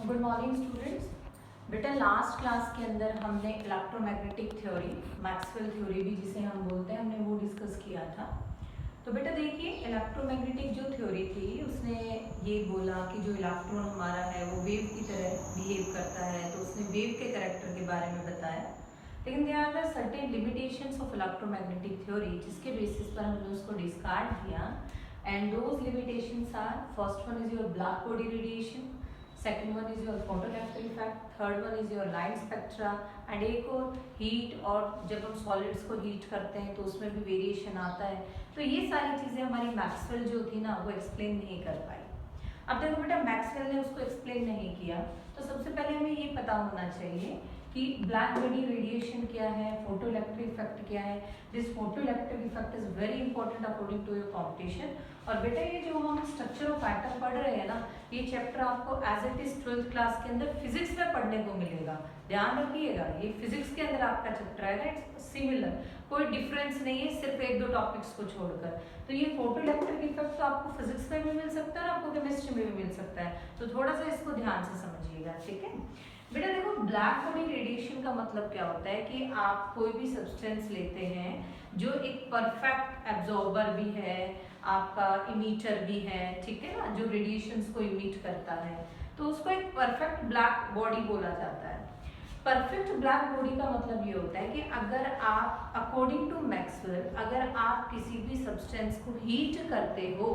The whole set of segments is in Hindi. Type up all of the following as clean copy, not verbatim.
Good morning students. बेटा लास्ट क्लास के अंदर हमने इलेक्ट्रोमैग्नेटिक थ्योरी, मैक्सवेल थ्योरी भी जिसे हम बोलते हैं, हमने वो डिस्कस किया था। तो बेटा देखिए, इलेक्ट्रोमैग्नेटिक जो थ्योरी थी उसने ये बोला कि जो इलेक्ट्रॉन हमारा है वो वेव की तरह बिहेव करता है, तो उसने वेव के कैरेक्टर के बारे में बताया। लेकिन there are certain limitations of electromagnetic theory जिसके बेसिस पर हमने उसको डिस्कार्ड किया। And those limitations are, first one is your black body radiation, second one is your photoelectric effect, third one is your light spectra, and एक और हीट, और जब हम सॉलिड्स को हीट करते हैं तो उसमें भी वेरिएशन आता है। तो ये सारी चीज़ें हमारी मैक्सवेल जो थी ना वो एक्सप्लेन नहीं कर पाई। अब देखो बेटा, मैक्सवेल ने उसको एक्सप्लेन नहीं किया, तो सबसे पहले हमें ये पता होना चाहिए कि ब्लैक बॉडी रेडिएशन क्या है, फोटोइलेक्ट्रिक इफेक्ट क्या है। This photoelectric effect is very important according to your competition. और बेटा ये जो हम स्ट्रक्चर ऑफ एटम पढ़ रहे हैं ना, ये चैप्टर आपको as it is 12th class के अंदर फिजिक्स में पढ़ने को मिलेगा। ध्यान रखिएगा, ये फिजिक्स के अंदर आपका चैप्टर है, इट्स सिमिलर, कोई डिफरेंस नहीं है, सिर्फ एक दो टॉपिक्स को छोड़कर। तो ये फोटोइलेक्ट्रिक इफेक्ट तो आपको फिजिक्स में भी मिल सकता है, आपको केमिस्ट्री में भी मिल सकता है, तो थोड़ा सा इसको ध्यान से समझिएगा, ठीक है बेटा। देखो, ब्लैक बॉडी रेडिएशन का मतलब क्या होता है कि आप कोई भी सब्सटेंस लेते हैं जो एक परफेक्ट एब्जॉर्बर भी है, आपका इमीटर भी है, ठीक है ना, जो रेडिएशंस को इमिट करता है, तो उसको एक परफेक्ट ब्लैक बॉडी बोला जाता है। परफेक्ट ब्लैक बॉडी का मतलब ये होता है कि अगर आप अकॉर्डिंग टू मैक्सवेल, अगर आप किसी भी सब्सटेंस को हीट करते हो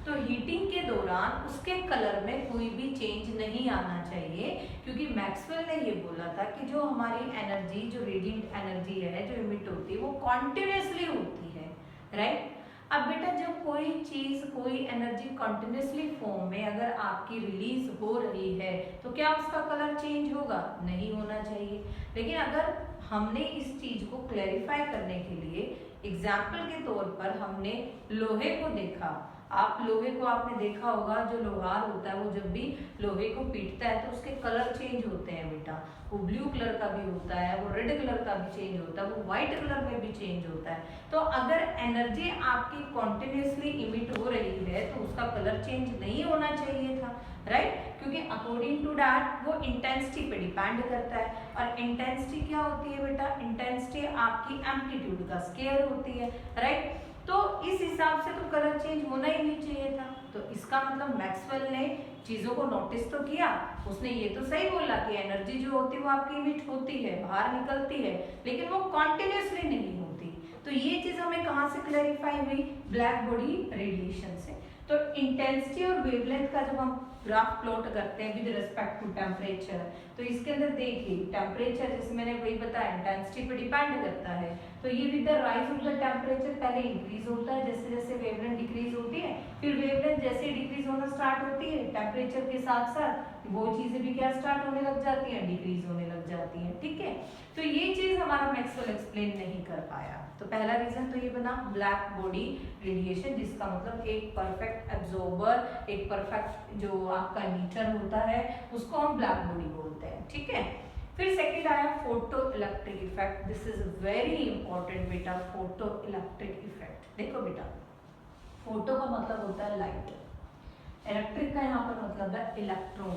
तो हीटिंग के दौरान उसके कलर में कोई भी चेंज नहीं आना चाहिए, क्योंकि मैक्सवेल ने ये बोला था कि जो हमारी एनर्जी, जो रेडिएंट एनर्जी है जो इमिट होती है वो कॉन्टिन्यूसली होती है, राइट। अब बेटा, जब कोई चीज, कोई एनर्जी कंटिन्यूसली फॉर्म में अगर आपकी रिलीज हो रही है तो क्या उसका कलर चेंज होगा? नहीं होना चाहिए। लेकिन अगर हमने इस चीज को क्लैरिफाई करने के लिए एग्जाम्पल के तौर पर हमने लोहे को देखा, आप लोहे को आपने देखा होगा, जो लोहार होता है वो जब भी लोहे को पीटता है तो उसके कलर चेंज होते हैं बेटा। वो ब्लू कलर का भी होता है, वो रेड कलर का भी चेंज होता है, वो व्हाइट कलर में भी चेंज होता है। तो अगर एनर्जी आपकी कॉन्टिन्यूसली इमिट हो रही है तो उसका कलर चेंज नहीं होना चाहिए था, राइट, क्योंकि अकॉर्डिंग टू दैट वो इंटेंसिटी पे डिपेंड करता है। और इंटेंसिटी क्या होती है बेटा? इंटेंसिटी आपकी एम्पलीट्यूड का स्केयर होती है, राइट। तो इस हिसाब से तो कलर चेंज होना ही नहीं चाहिए था। तो इसका मतलब मैक्सवेल ने चीजों को नोटिस तो किया, उसने ये तो सही बोला कि एनर्जी जो होती है वो आपकी इमिट होती है, बाहर निकलती है, लेकिन वो कॉन्टिन्यूसली नहीं होती। तो ये चीज हमें कहाँ से क्लैरिफाई हुई? ब्लैक बॉडी रेडिएशन से। तो इंटेंसिटी और वेवलेंथ का जब हम ग्राफ प्लॉट करते हैं विद रिस्पेक्ट टू टेम्परेचर, तो इसके अंदर देखिए टेम्परेचर, जैसे मैंने वही बताया, इंटेंसिटी पे डिपेंड करता है। तो ये with the rise of the temperature पहले इंक्रीज होता है, जैसे जैसे वेवलेंथ डिक्रीज होती है, फिर वेवलेंथ जैसे ही डिक्रीज होना स्टार्ट होती है टेम्परेचर के साथ साथ वो चीजें भी क्या स्टार्ट होने लग जाती हैं? डिक्रीज होने लग जाती हैं, ठीक है। तो ये चीज हमारा मैक्सवेल एक्सप्लेन नहीं कर पाया। तो पहला रीजन तो ये बना ब्लैक बॉडी रेडिएशन, जिसका मतलब एक परफेक्ट एब्जॉर्बर, एक परफेक्ट जो आपका मीटर होता है उसको हम ब्लैक बॉडी बोलते हैं, ठीक है। फिर सेकंड आया photo electric effect. This is very important बेटा, फोटो इलेक्ट्रिक इफेक्ट। देखो बेटा, फोटो का मतलब होता है लाइट, इलेक्ट्रिक का यहाँ पर मतलब है इलेक्ट्रॉन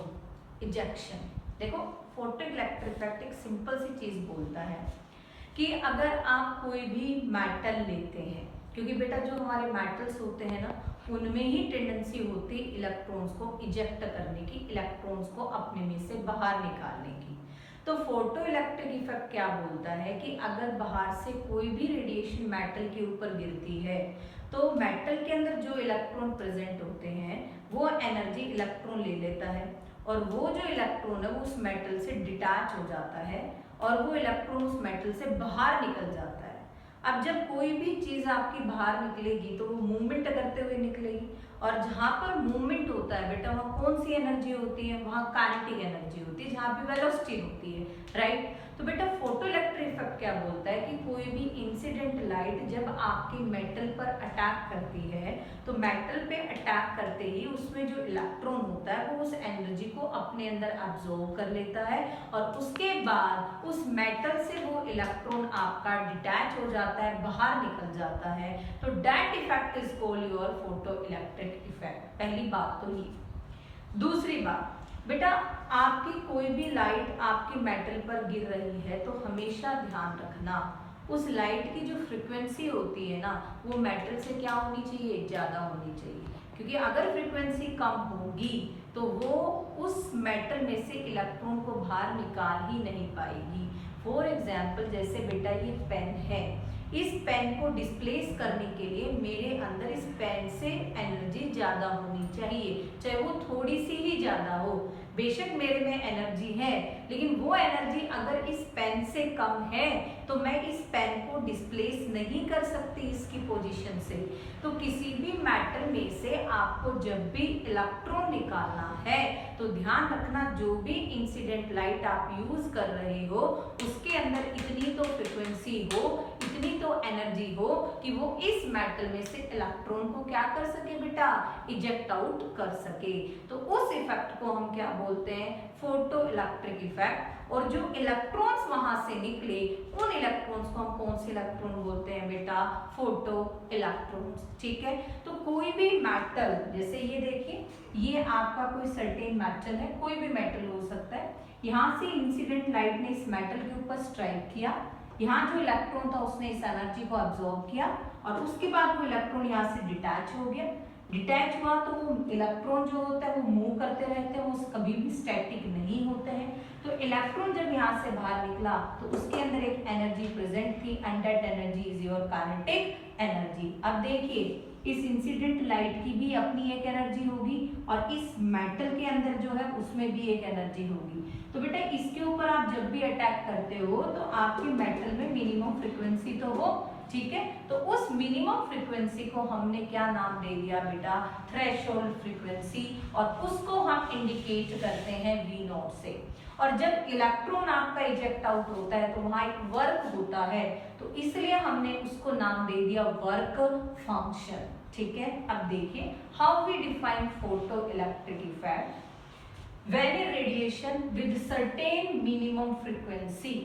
इजेक्शन। देखो, फोटो इलेक्ट्रिक इफेक्ट एक सिंपल सी चीज बोलता है कि अगर आप कोई भी मेटल लेते हैं, क्योंकि बेटा जो हमारे मेटल्स होते हैं ना उनमें ही टेंडेंसी होती है इलेक्ट्रॉन्स को इजेक्ट करने की, इलेक्ट्रॉन्स को अपने में से बाहर निकालने की। तो फोटो इलेक्ट्रिक इफेक्ट क्या बोलता है कि अगर बाहर से कोई भी रेडिएशन मेटल के ऊपर गिरती है तो मेटल के अंदर जो इलेक्ट्रॉन प्रेजेंट होते हैं वो एनर्जी इलेक्ट्रॉन ले लेता है, और वो जो इलेक्ट्रॉन है वो उस मेटल से डिटैच हो जाता है और वो इलेक्ट्रॉन उस मेटल से बाहर निकल जाता है। अब जब कोई भी चीज आपकी बाहर निकलेगी तो वो मूवमेंट करते हुए निकलेगी, और जहां पर मूवमेंट होता है बेटा वहां कौन सी एनर्जी होती है? वहां काइनेटिक एनर्जी होती है, जहां पे वेलोसिटी होती है, राइट। तो बेटा फोटो इलेक्ट्रिक इफेक्ट क्या बोलता है कि कोई भी इंसिडेंट लाइट जब आपके मेटल पर अटैक करती है तो मेटल पे अटैक करते ही उसमें जो इलेक्ट्रॉन होता है वो उस एनर्जी को अपने अंदर अब्सॉर्ब कर लेता है, और उसके बाद उस मेटल से वो इलेक्ट्रॉन आपका डिटैच हो जाता है, बाहर निकल जाता है। तो that effect is called your photo electric effect. पहली बात तो ये। दूसरी बात, बेटा आपकी कोई भी लाइट आपके मेटल पर गिर रही है तो हमेशा ध्यान रखना उस लाइट की जो फ्रीक्वेंसी होती है ना वो मेटल से क्या होनी चाहिए, ज़्यादा होनी चाहिए, क्योंकि अगर फ्रीक्वेंसी कम होगी तो वो उस मेटल में से इलेक्ट्रॉन को बाहर निकाल ही नहीं पाएगी। फॉर एग्जाम्पल जैसे बेटा ये पेन है, इस पेन को डिस्प्लेस करने के लिए मेरे अंदर इस पेन से एनर्जी ज़्यादा होनी चाहिए, चाहे वो थोड़ी सी ही ज़्यादा हो। बेशक मेरे में एनर्जी है लेकिन वो एनर्जी अगर इस पेन से कम है तो मैं इस पेन को डिस्प्लेस नहीं कर सकती इसकी पोजीशन से। तो किसी भी मेटल में से आपको जब भी इलेक्ट्रॉन निकालना है तो ध्यान रखना जो भी इंसिडेंट लाइट आप यूज कर रहे हो उसके अंदर इतनी तो फ्रीक्वेंसी हो, इतनी तो एनर्जी हो कि वो इस मेटल में से इलेक्ट्रॉन को क्या कर सके बेटा, इजेक्ट आउट कर सके। तो उस इफेक्ट को हम क्या बोलते हैं, फोटो इलेक्ट्रिक इफेक्ट। और जो इलेक्ट्रॉन्स वहां से निकले उन इलेक्ट्रॉन्स को हम कौन से इलेक्ट्रॉन बोलते हैं बेटा, फोटो इलेक्ट्रॉन्स। ठीक है, तो कोई भी मेटल, जैसे ये देखिए ये आपका कोई सर्टेन मेटल है, कोई भी मेटल हो सकता है, यहाँ से इंसिडेंट लाइट ने इस मेटल के ऊपर स्ट्राइक किया, यहाँ जो इलेक्ट्रॉन था उसने इस एनर्जी को अब्सॉर्ब किया और उसके बाद वो इलेक्ट्रॉन यहाँ से डिटैच हो गया। डिटैच हुआ तो वो इलेक्ट्रॉन जो होता है वो मूव करते रहते हैं, वो कभी भी स्टैटिक नहीं होते हैं। तो इलेक्ट्रॉन जब यहाँ से बाहर निकला तो उसके अंदर एक एनर्जी प्रेजेंट थी and that energy is your kinetic energy. अब देखिए इस इंसिडेंट लाइट की भी अपनी एक एनर्जी होगी और इस मेटल के अंदर जो है उसमें भी एक एनर्जी होगी। तो बेटा इसके ऊपर आप जब भी अटैक करते हो तो आपके मेटल में मिनिमम फ्रीक्वेंसी तो हो, ठीक है, तो उस मिनिमम फ्रीक्वेंसी को हमने क्या नाम दे दिया बेटा, थ्रेशोल्ड फ्रीक्वेंसी, और उसको हम इंडिकेट करते हैं V नॉट से। और जब इलेक्ट्रॉन आपका इजेक्ट आउट होता है तो वहां एक वर्क होता है, तो इसलिए हमने उसको नाम दे दिया वर्क फंक्शन। ठीक है, अब देखिए how we define photo electric effect. When a radiation with certain minimum frequency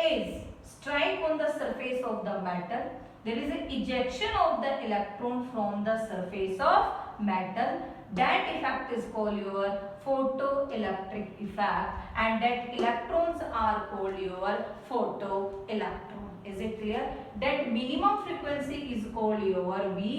is strike on the surface of the metal, there is an ejection of the electron from the surface of metal. That effect is called your photoelectric effect, and that electrons are called your photoelectron. Is it clear? That minimum frequency is called your V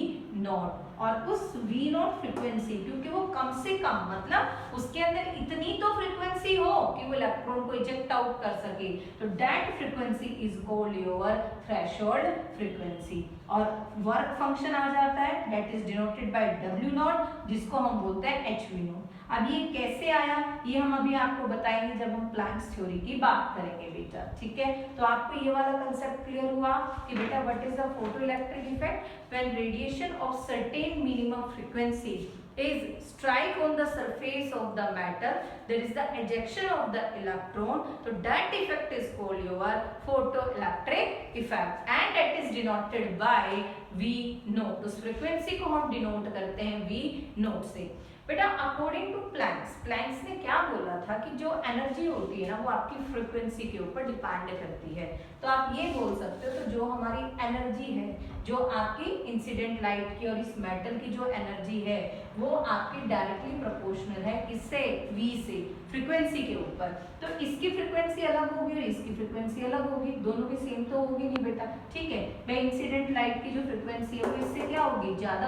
naught. और उस V नॉट फ्रीक्वेंसी, क्योंकि वो कम से कम मतलब उसके अंदर इतनी तो फ्रीक्वेंसी हो कि वो इलेक्ट्रॉन को इजेक्ट आउट कर सके, तो that frequency is called your threshold frequency. और वर्क फंक्शन आ जाता है that is denoted by W not, जिसको हम बोलते हैं HV नॉट। अब ये कैसे आया ये हम अभी आपको बताएंगे जब हम प्लैंक्स थ्योरी की बात करेंगे बेटा। ठीक है, तो आपको ये वाला कंसेप्ट क्लियर हुआ कि बेटा what is the photoelectric effect, when radiation of certain minimum frequency is strike on the surface of the metal, there is the ejection of the electron, so that effect is called your photoelectric effect and that is denoted by V note. उस फ्रीक्वेंसी को हम डिनोट करते हैं V नोट से। बेटा अकॉर्डिंग टू प्लैंक्स ने क्या बोला था कि जो एनर्जी होती है ना वो आपकी फ्रीक्वेंसी के ऊपर डिपेंड करती है। तो आप ये बोल सकते हो तो जो हमारी एनर्जी है, जो आपकी इंसिडेंट लाइट की और इस मेटल की जो एनर्जी है वो आपकी डायरेक्टली प्रोपोर्शनल है किससे, V से, फ्रीक्वेंसी के ऊपर। तो इसकी फ्रीक्वेंसी अलग होगी और इसकी फ्रीक्वेंसी अलग होगी, दोनों की सेम तो होगी नहीं बेटा। ठीक है, मैं इंसिडेंट लाइट की जो फ्रीक्वेंसी है वो इससे क्या होगी, ज्यादा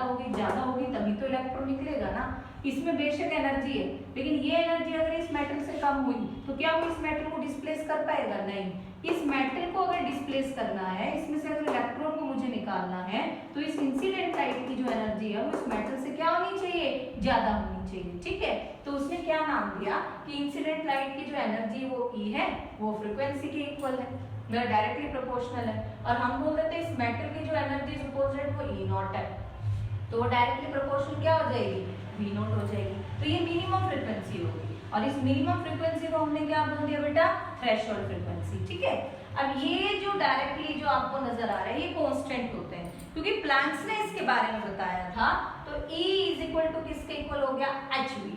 होगी तभी तो इलेक्ट्रॉन निकलेगा ना। इसमें बेशक एनर्जी है लेकिन ये एनर्जी अगर इस मेटल से कम हुई तो क्या वो इस मेटल को डिस्प्लेस कर पाएगा, नहीं। इस मेटल को अगर डिस्प्लेस करना है, इसमें से अगर इलेक्ट्रॉन को मुझे निकालना है तो इस इंसिडेंट लाइट की जो एनर्जी है वो इस मेटल से क्या होनी चाहिए, ज्यादा होनी चाहिए। ठीक है, तो उसने क्या नाम दिया कि इंसिडेंट लाइट की जो एनर्जी वो E है वो फ्रीक्वेंसी के इक्वल है, डायरेक्टली प्रोपोर्शनल है। और हम बोल देते हैं इस मेटल की जो एनर्जी सपोज दैट वो E नॉट है, तो वो डायरेक्टली प्रोपोर्शनल क्या हो जाएगी, V नॉट हो जाएगी। तो ये मिनिमम फ्रीक्वेंसी होगी और इस मिनिमम फ्रीक्वेंसी को हमने क्या बोल दिया बेटा, थ्रेशोल्ड फ्रीक्वेंसी। ठीक है, अब ये जो डायरेक्टली जो आपको नजर आ रहा है ये कांस्टेंट होते हैं क्योंकि प्लैंक्स ने इसके बारे में बताया था। तो E इज इक्वल टू किसके इक्वल हो गया, HV,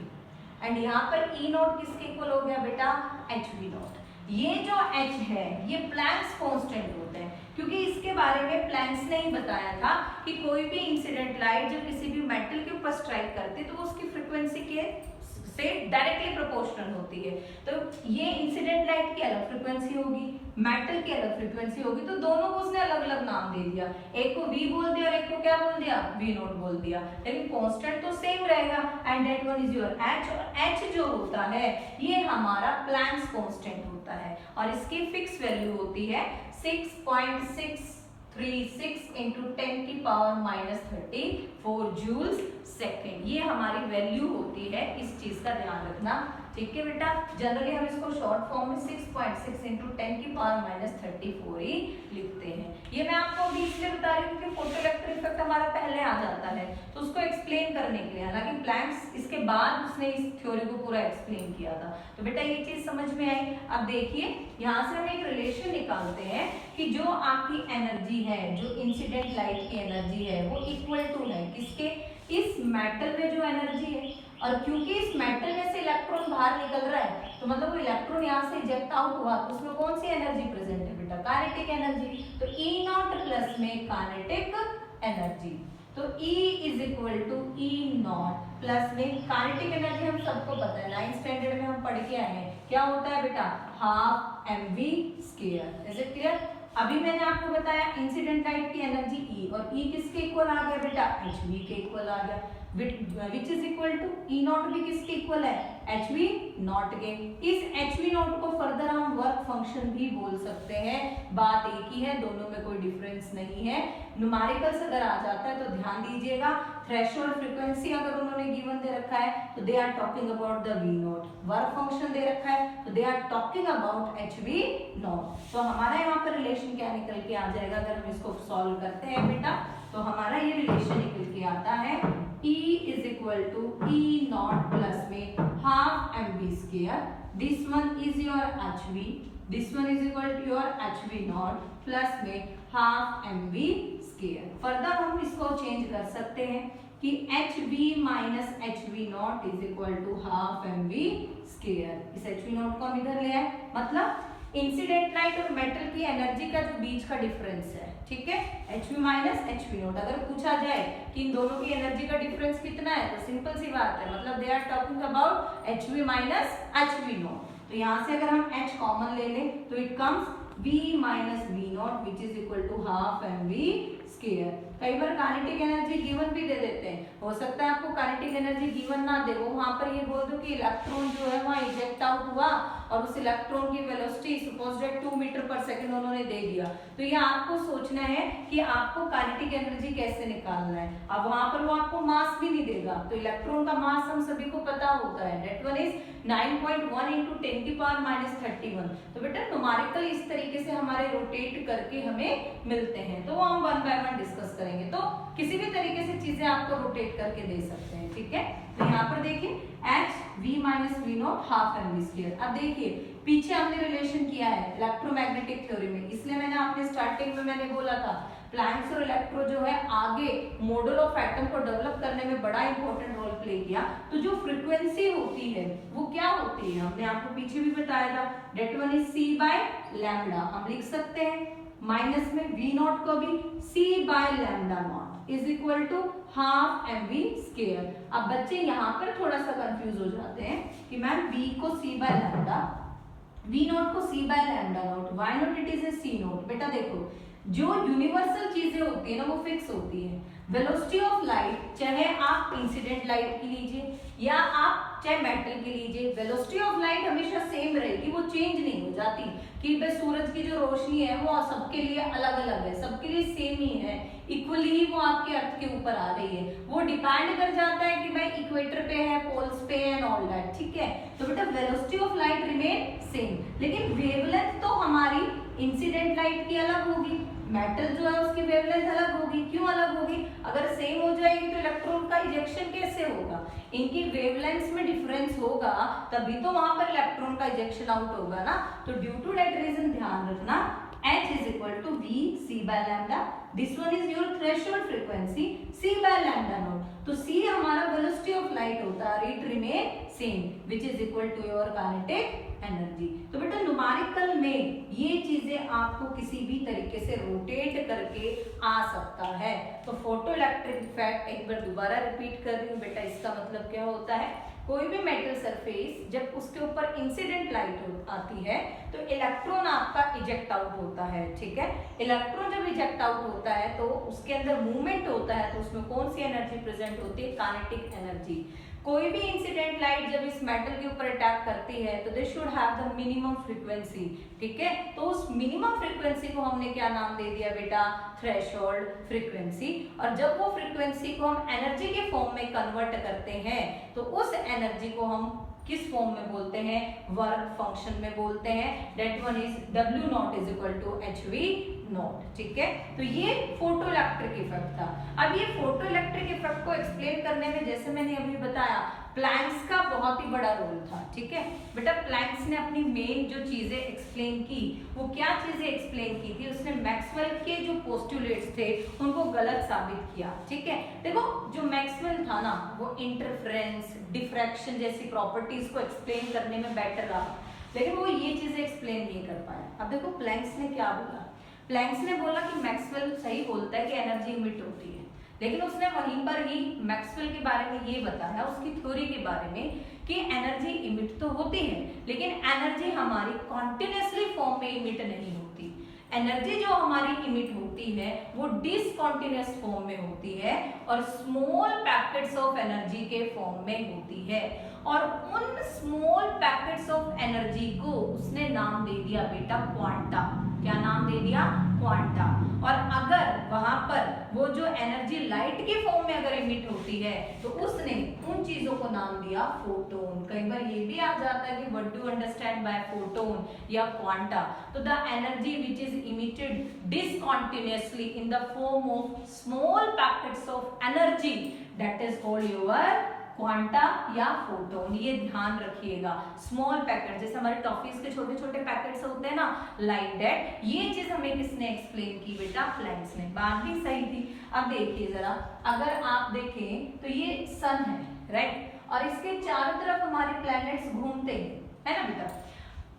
एंड यहाँ पर E नॉट किसके इक्वल हो गया बेटा, HV नॉट। ये जो H है ये प्लैंक्स कांस्टेंट होते हैं क्योंकि इसके बारे में प्लैंक्स ने ही बताया था कि कोई भी इंसिडेंट लाइट जब किसी भी मेटल के ऊपर स्ट्राइक करती है तो उसकी फ्रीक्वेंसी के से डायरेक्टली प्रोपोर्शनल होती है। तो ये इंसिडेंट लाइट की अलग फ्रीक्वेंसी होगी, मेटल की अलग फ्रीक्वेंसी होगी, तो दोनों को उसने अलग अलग नाम दे दिया, एक को v बोल दिया और एक को क्या बोल दिया, v0 बोल दिया, लेकिन कांस्टेंट तो सेम रहेगा and that one is your h। और h जो होता है ये हमारा प्लैंक्स कांस्टेंट होता है और इसकी फिक्स वैल्यू होती है 6.636 इंटू 10 की पावर -34 जूल्स सेकेंड। ये हमारी वैल्यू होती है, इस चीज का ध्यान रखना, ठीक है बेटा। जनरली हम इसको शॉर्ट फॉर्म में 6.6 इंटू 10 की पावर -34 ही लिखते हैं। ये मैं आपको अभी इसलिए बता रही हूँ कि फोटोइलेक्ट्रिक इफेक्ट हमारा पहले आ जाता है, तो उसको एक्सप्लेन करने के लिए, हालांकि प्लैंक्स इसके बाद उसने इस थ्योरी को पूरा एक्सप्लेन किया था। तो बेटा ये चीज समझ में आई। अब देखिए यहाँ से हम एक रिलेशन निकालते हैं कि जो आपकी एनर्जी है, जो इंसिडेंट लाइट की एनर्जी है, वो इक्वल टू है किसके, इस मेटल में जो एनर्जी है, और क्योंकि इस मेटल में से इलेक्ट्रॉन बाहर निकल रहा है तो मतलब वो इलेक्ट्रॉन यहाँ से इजेक्ट आउट हुआ तो उसमें कौन सी एनर्जी प्रेजेंट है बेटा, काइनेटिक एनर्जी। तो E0 प्लस में काइनेटिक एनर्जी, तो E is equal to E0 plus में काइनेटिक एनर्जी हम सबको पता है, 9th स्टैंडर्ड में हम पढ़ के आए हैं, क्या होता है बेटा, half mv square. Is it clear. अभी मैंने आपको बताया इंसिडेंट लाइट की एनर्जी E, और E किसके इक्वल आ गया बेटा, hv के इक्वल आ गया, विच इज इक्वल टू E0 भी किसके इक्वल है, hv0 के। इस hv0 को फर्दर हम वर्क फंक्शन भी बोल सकते हैं, बात एक ही है, दोनों में कोई डिफरेंस नहीं है। न्यूमेरिकल्स अगर आ जाता है तो ध्यान दीजिएगा, थ्रेशोल्ड फ्रीक्वेंसी अगर उन्होंने गिवन दे रखा है तो they are talking about the v0, work function दे रखा है तो they are talking about hv0। तो हमारा यहाँ पर रिलेशन क्या निकल के आ जाएगा अगर हम इसको सॉल्व करते हैं बेटा, तो हमारा ये रिलेशन निकल के आता है E is equal to E0 plus में half mv square, this one is your hv, this one is equal to your hv0 plus में हाफ mv स्क्वायर। फर्दर हम इसको चेंज कर सकते हैं कि hv minus hv0 is equal to half mv square. इस hv0 को हम इधर ले आए, मतलब इंसिडेंट लाइट और मेटल की एनर्जी का जो बीच का डिफरेंस है, ठीक है, hv माइनस hv0। अगर पूछा जाए कि इन दोनों की एनर्जी का डिफरेंस कितना है तो सिंपल सी बात है, मतलब they are talking about hv minus hv0। तो यहाँ से अगर हम h कॉमन ले लें तो it comes v minus v0 which is equal to half mv square. कई बार काइनेटिक एनर्जी गिवन भी दे देते हैं, हो सकता है आपको काइनेटिक एनर्जी गिवन ना दे, वो वहां पर ये बोल दो कि इलेक्ट्रॉन जो है वहां इजेक्ट आउट हुआ और उस इलेक्ट्रॉन की वेलोसिटी सपोज दैट 2 मीटर पर सेकंड उन्होंने दे दिया, तो ये आपको सोचना है कि आपको काइनेटिक एनर्जी कैसे निकालना है। अब वहां पर वो आपको मास भी नहीं देगा, तो इलेक्ट्रॉन का मास हम सभी को पता होता है, दैट वन इज 9.1 इंटू 10 की पावर -31। तो बेटा न्यूमेरिकल इस तरीके से हमारे रोटेट करके हमें मिलते हैं, तो वो हम वन बाय वन डिस्कस करेंगे। तो किसी भी तरीके से चीजें आपको रोटेट करके दे सकते हैं, ठीक है। तो यहाँ पर देखिए h v minus v0 half mv square. अब देखिए पीछे हमने रिलेशन किया है इलेक्ट्रोमैग्नेटिक थ्योरी में, इसलिए मैंने आपने स्टार्टिंग में मैंने बोला था प्लैंक्स और इलेक्ट्रो जो है आगे मॉडल ऑफ एटम को डेवलप करने में बड़ा इंपॉर्टेंट रोल प्ले किया। तो जो फ्रीक्वेंसी होती है वो क्या होती है, हमने आपको पीछे भी बताया था, that one is c by lambda. हम लिख सकते हैं माइनस में v0 को भी c by lambda nought is equal to half mv square. अब बच्चे यहाँ पर थोड़ा सा कंफ्यूज हो जाते हैं कि मैम v को c बाय लैम्डा, v0 को c by lambda not, why not it is a c not. बेटा देखो जो यूनिवर्सल चीजें होती है ना वो फिक्स होती है। वेलोसिटी ऑफ लाइट, चाहे आप इंसिडेंट लाइट की लीजिए या आप चाहे मेटल की लीजिए, वेलोसिटी ऑफ लाइट हमेशा सेम रहेगी, वो चेंज नहीं हो जाती कि भाई सूरज की जो रोशनी है वो सबके लिए अलग अलग है, सबके लिए सेम ही है, इक्वली ही वो आपके अर्थ के ऊपर आ रही है। वो डिपेंड कर जाता है कि भाई इक्वेटर पे है, पोल्स पे है एंड ऑल दैट, ठीक है। तो बेटा velocity of light remain same, लेकिन वेवलेंथ तो हमारी इंसिडेंट लाइट की अलग होगी, मेटल जो है उसकी वेवलेंथ अलग होगी। क्यों अलग होगी, अगर सेम हो जाएगी तो इलेक्ट्रॉन का इजेक्शन कैसे होगा, इनकी वेवलेंथ्स में डिफरेंस होगा तभी तो वहां पर इलेक्ट्रॉन का इजेक्शन आउट होगा ना। तो ड्यू टू दैट रीजन ध्यान रखना h is equal to v c by lambda, this one is your threshold frequency c by lambda naught। तो c हमारा velocity of light होता है, it remain same which is equal to your kinetic energy। तो बेटा न्यूमेरिकल में ये चीजें आपको किसी भी तरीके से रोटेट करके आ सकता है। तो फोटो इलेक्ट्रिक इफेक्ट एक बार दोबारा रिपीट कर रही हूँ बेटा, इसका मतलब क्या होता है, कोई भी मेटल सरफेस जब उसके ऊपर इंसिडेंट लाइट आती है तो इलेक्ट्रॉन आपका इजेक्ट आउट होता है, ठीक है। इलेक्ट्रॉन जब इजेक्ट आउट होता है तो उसके अंदर मूवमेंट होता है, तो उसमें कौन सी एनर्जी प्रेजेंट होती है, काइनेटिक एनर्जी। कोई भी इंसिडेंट लाइट जब इस मेटल के ऊपर अटैक करती है तो they should have the minimum frequency, ठीक है। तो उस मिनिमम फ्रीक्वेंसी को हमने क्या नाम दे दिया बेटा, थ्रेशोल्ड फ्रीक्वेंसी। और जब वो फ्रीक्वेंसी को हम एनर्जी के फॉर्म में कन्वर्ट करते हैं तो उस एनर्जी को हम किस फॉर्म में बोलते हैं, वर्क फंक्शन में बोलते हैं। That one is W0 is equal to HV0, ठीक है। तो ये फोटो इलेक्ट्रिक इफेक्ट था। अब ये फोटो इलेक्ट्रिक इफेक्ट को एक्सप्लेन करने में जैसे मैंने अभी बताया प्लैंक्स का बहुत ही बड़ा रोल था, ठीक है बेटा। प्लैंक्स ने अपनी मेन जो चीजें एक्सप्लेन की वो क्या चीजें एक्सप्लेन की थी, उसने मैक्सवेल के जो पोस्टुलेट्स थे उनको गलत साबित किया, ठीक है। देखो जो मैक्सवेल था ना वो इंटरफेरेंस, डिफ्रैक्शन जैसी प्रॉपर्टीज को एक्सप्लेन करने में बेटर रहा, लेकिन वो ये चीजें एक्सप्लेन नहीं कर पाया। अब देखो प्लैंक्स ने क्या बोला, प्लैंक्स ने बोला कि मैक्सवेल सही बोलता है कि एनर्जी इमिट होती है, लेकिन उसने वहीं पर ही मैक्सवेल के बारे में ये बताया, उसकी थ्योरी के बारे में, कि एनर्जी इमिट तो होती है लेकिन एनर्जी हमारी कॉन्टिन्यूसली फॉर्म में इमिट नहीं होती। एनर्जी जो हमारी इमिट होती है वो डिसकॉन्टिन्यूअस फॉर्म में होती है और स्मॉल पैकेट्स ऑफ एनर्जी के फॉर्म में होती है। और उन स्मॉल पैकेट्स ऑफ एनर्जी को उसने नाम दे दिया बेटा क्वांटा। क्या नाम दे दिया, क्वांटा। और अगर वहां पर वो जो एनर्जी लाइट के फॉर्म में अगर इमिट होती है तो उसने उन चीजों को नाम दिया फोटोन। कई बार ये भी आ जाता है कि what do understand by photon या क्वांटा। तो the energy which is emitted discontinuously in the form of small packets of energy, that is called your quanta या फोटोन। ये ध्यान रखिएगा, स्मॉल पैकेट जैसे हमारे टॉफीज के छोटे छोटे पैकेट्स होते हैं ना, लाइक दैट। ये चीज हमें किसने एक्सप्लेन की बेटा, प्लैंक्स ने। बात भी सही थी। अब देखिए जरा, अगर आप देखें तो ये सन है, राइट, और इसके चारों तरफ हमारे प्लैनेट्स घूमते हैं, है ना बेटा।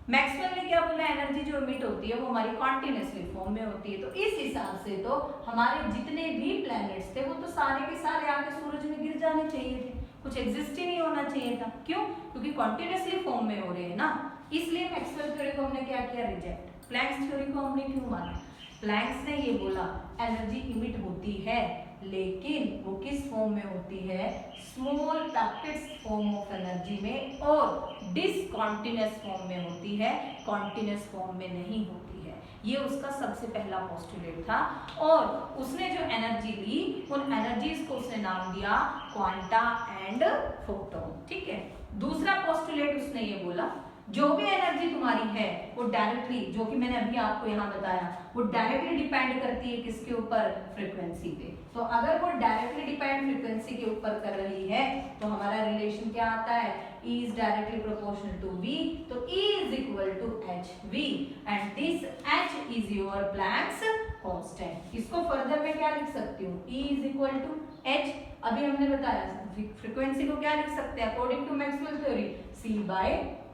मैक्सवेल ने क्या बोला, एनर्जी जो इमिट होती है वो हमारी कॉन्टिन्यूसली फॉर्म में होती है। तो इस हिसाब से तो हमारे जितने भी प्लैनेट्स थे वो तो सारे के सारे आके सूरज में गिर जाने चाहिए थे, कुछ एग्जिस्ट ही नहीं होना चाहिए था। क्यों? क्योंकि कॉन्टिन्यूसली फॉर्म में हो रहे हैं ना, इसलिए मैक्सवेल थ्योरी को हमने क्या किया, रिजेक्ट। प्लैंक्स थ्योरी को हमने क्यों माना, प्लैंक्स ने ये बोला एनर्जी इमिट होती है लेकिन वो किस फॉर्म में होती है, small packets form of energy में, और डिसकॉन्टिन्यूअस फॉर्म में होती है, कॉन्टिन्यूअस फॉर्म में नहीं होती है। ये उसका सबसे पहला पोस्टुलेट था। और उसने जो एनर्जी ली उन एनर्जीज को उसने नाम दिया क्वांटा एंड फोटोन, ठीक है। दूसरा पोस्टुलेट उसने ये बोला जो भी एनर्जी तुम्हारी है वो डायरेक्टली, जो कि मैंने अभी आपको यहाँ बताया, वो डायरेक्टली डिपेंड करती है किसके ऊपर, फ्रीक्वेंसी पे। तो अगर वो डायरेक्टली डिपेंड फ्रीक्वेंसी के ऊपर कर रही है तो हमारा रिलेशन क्या आता है, E is directly proportional to V, तो E is equal to HV and this H is your Planck's constant। इसको फर्दर में क्या लिख सकती हूँ, E is equal to H, अभी हमने बताया फ्रीक्वेंसी को क्या लिख सकते हैं according to Maxwell theory, C by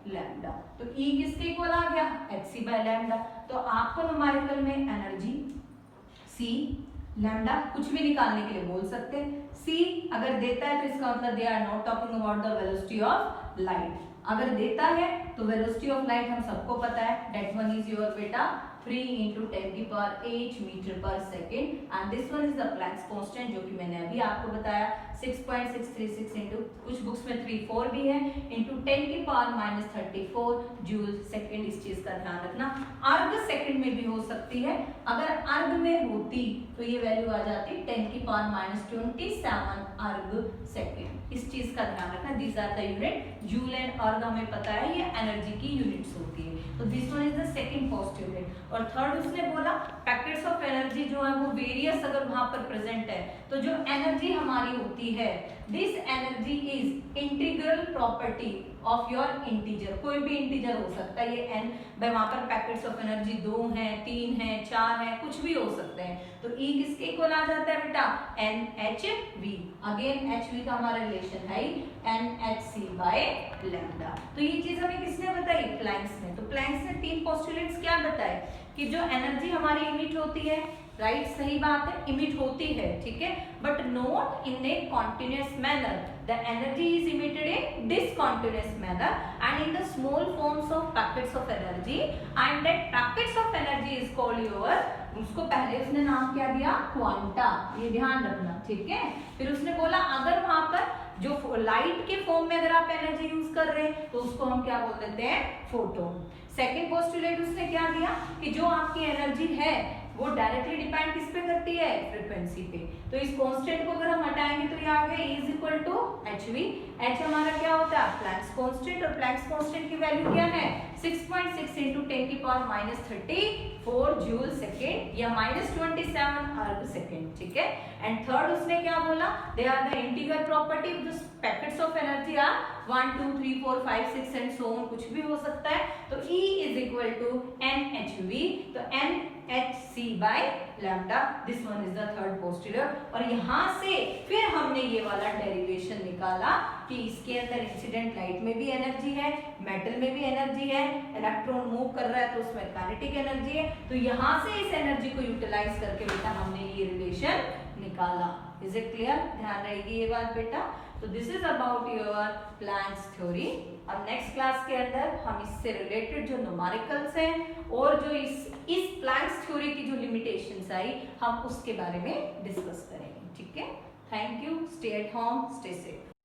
lambda. तो E किसके इक्वल आ गया, hc by लैम्डा। तो आपको न्यूमेरिकल में एनर्जी C लैम्डा कुछ भी निकालने के लिए बोल सकते हैं। C अगर देता है तो इसका मतलब they are not talking about the velocity of light. अगर देता है तो वेलोसिटी ऑफ लाइट हम सबको पता है, दैट वन इज योर बेटा 3 into 10 की पावर 8 मीटर पर second and this one is the Planck's constant जो कि मैंने अभी आपको बताया 6.636 इंटू, कुछ बुक्स में 34 भी है, इंटू 10 की पावर -34 जूल सेकेंड। इस चीज का ध्यान रखना। अर्ग सेकेंड में भी हो सकती है, अगर अर्ग में होती तो ये वैल्यू आ जाती 10 की पावर -27 अर्ग सेकेंड। इस चीज का ध्यान रखना। These are the unit, joule and erg हमें पता है ये एनर्जी की यूनिट्स होती है। तो this one is the second postulate. और थर्ड उसने बोला पैकेट्स ऑफ एनर्जी जो है वो वेरियस अगर वहां पर प्रेजेंट है तो जो एनर्जी हमारी होती है, this energy is integral property of your integer. कोई भी इंटीजर हो सकता है, ये n वहां पर पैकेट्स ऑफ एनर्जी 2 है, 3 है, 4 है, कुछ भी हो सकते हैं। तो E किसके इक्वल आ जाता है बेटा, NHV। अगेन HV का हमारा रिलेशन है NHC बाय लैम्डा। तो ये चीज हमें किसने बताई, प्लैंक्स ने। तो प्लैंक्स ने 3 पोस्टुलेट्स क्या बताए कि जो एनर्जी हमारी इमिट होती है राइट, सही बात है, इमिट होती है, ठीक है, but not in A continuous manner. The energy is emitted in discontinuous manner and in the small forms of packets of energy, and that packets of energy is called your, उसको पहले उसने नाम क्या दिया, क्वांटा, ये ध्यान रखना, ठीक है. फिर उसने बोला अगर वहां पर जो लाइट के फॉर्म में अगर आप एनर्जी यूज कर रहे हैं तो उसको हम क्या बोल देते हैं, फोटोन. सेकेंड पोस्टुलेट उसने क्या दिया कि जो आपकी एनर्जी है वो डायरेक्टली डिपेंड किस पे करती है, फ्रीक्वेंसी पे. तो इस कांस्टेंट को अगर हम हटाएंगे तो ये आ गया E equal to hv. h हमारा क्या होता है, प्लैंक्स कांस्टेंट, और प्लैंक्स कांस्टेंट की वैल्यू क्या है, 6.6 इंटू 10 की पावर -34 जूल सेकेंड या -27 अर्ग सेकेंड, ठीक है. एंड थर्ड उसने क्या बोला, they are the integral property of the packets of energy are 1 2 3 4 5 6 and so on, कुछ भी हो सकता है. तो E is equal to nhv, तो nhc by lambda, this one is the third postulate. और यहाँ से फिर हमने ये वाला डेरिवेशन निकाला कि इसके अंदर इंसिडेंट लाइट में भी एनर्जी है, मेटल में भी एनर्जी है, इलेक्ट्रॉन मूव कर रहा है तो उसमें काइनेटिक एनर्जी है. तो यहाँ से इस एनर्जी को यूटिलाइज करके बेटा हमने ये रिलेशन निकाला. इज इट क्लियर, ध्यान रहेगी ये बात बेटा. तो this is about your Planck's theory. अब नेक्स्ट क्लास के अंदर हम इससे रिलेटेड जो न्यूमेरिकल्स हैं और जो इस प्लैंक्स थ्योरी की जो लिमिटेशंस आई हम उसके बारे में डिस्कस करेंगे, ठीक है. Thank you, stay at home, stay safe.